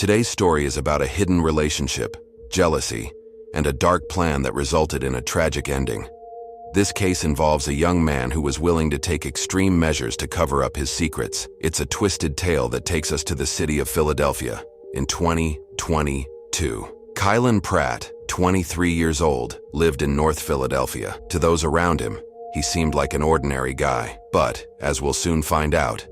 Today's story is about a hidden relationship, jealousy, and a dark plan that resulted in a tragic ending. This case involves a young man who was willing to take extreme measures to cover up his secrets. It's a twisted tale that takes us to the city of Philadelphia in 2022. Kylan Pratt, 23 years old, lived in North Philadelphia. To those around him, he seemed like an ordinary guy. But, as we'll soon find out,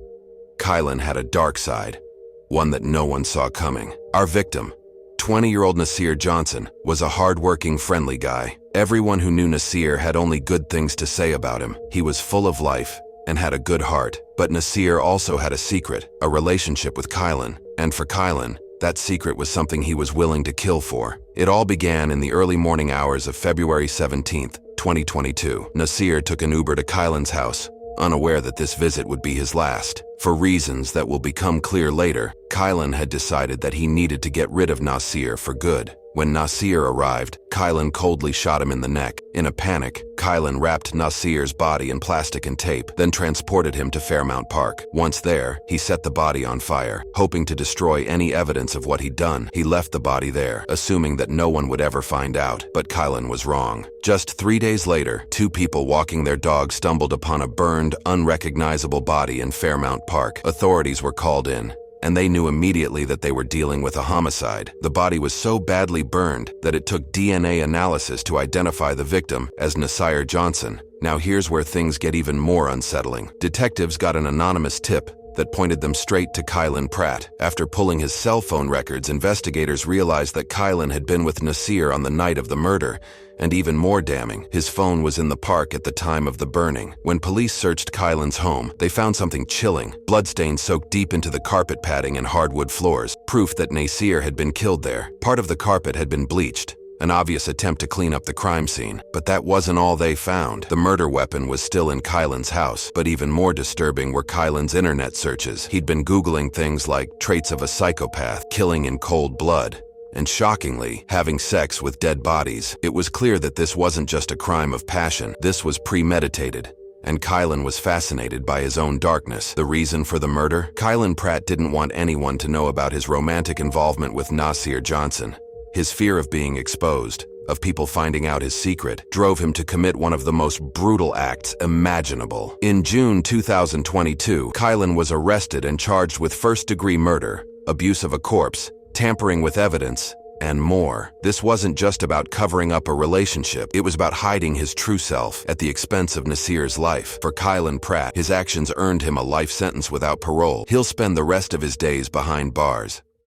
Kylan had a dark side, one that no one saw coming. Our victim, 20-year-old Nasir Johnson, was a hard-working, friendly guy. Everyone who knew Nasir had only good things to say about him. He was full of life and had a good heart. But Nasir also had a secret, a relationship with Kylan. And for Kylan, that secret was something he was willing to kill for. It all began in the early morning hours of February 17th, 2022. Nasir took an Uber to Kylan's house, unaware that this visit would be his last. For reasons that will become clear later, Kylan had decided that he needed to get rid of Nasir for good. When Nasir arrived, Kylan coldly shot him in the neck. In a panic, Kylan wrapped Nasir's body in plastic and tape, then transported him to Fairmount Park. Once there, he set the body on fire, hoping to destroy any evidence of what he'd done. He left the body there, assuming that no one would ever find out. But Kylan was wrong. Just 3 days later, two people walking their dog stumbled upon a burned, unrecognizable body in Fairmount Park. Authorities were called in, and they knew immediately that they were dealing with a homicide. The body was so badly burned that it took DNA analysis to identify the victim as Nasir Johnson. Now here's where things get even more unsettling. Detectives got an anonymous tip that pointed them straight to Kylan Pratt. After pulling his cell phone records, investigators realized that Kylan had been with Nasir on the night of the murder, and even more damning, his phone was in the park at the time of the burning. When police searched Kylan's home, they found something chilling: bloodstains soaked deep into the carpet padding and hardwood floors, proof that Nasir had been killed there. Part of the carpet had been bleached, an obvious attempt to clean up the crime scene. But that wasn't all they found. The murder weapon was still in Kylan's house, but even more disturbing were Kylan's internet searches. He'd been Googling things like traits of a psychopath, killing in cold blood, and shockingly, having sex with dead bodies. It was clear that this wasn't just a crime of passion. This was premeditated. And Kylan was fascinated by his own darkness. The reason for the murder? Kylan Pratt didn't want anyone to know about his romantic involvement with Nasir Johnson. His fear of being exposed, of people finding out his secret, drove him to commit one of the most brutal acts imaginable. In June 2022, Kylan was arrested and charged with first-degree murder, abuse of a corpse, tampering with evidence, and more. This wasn't just about covering up a relationship. It was about hiding his true self at the expense of Nasir's life. For Kylan Pratt, his actions earned him a life sentence without parole. He'll spend the rest of his days behind bars.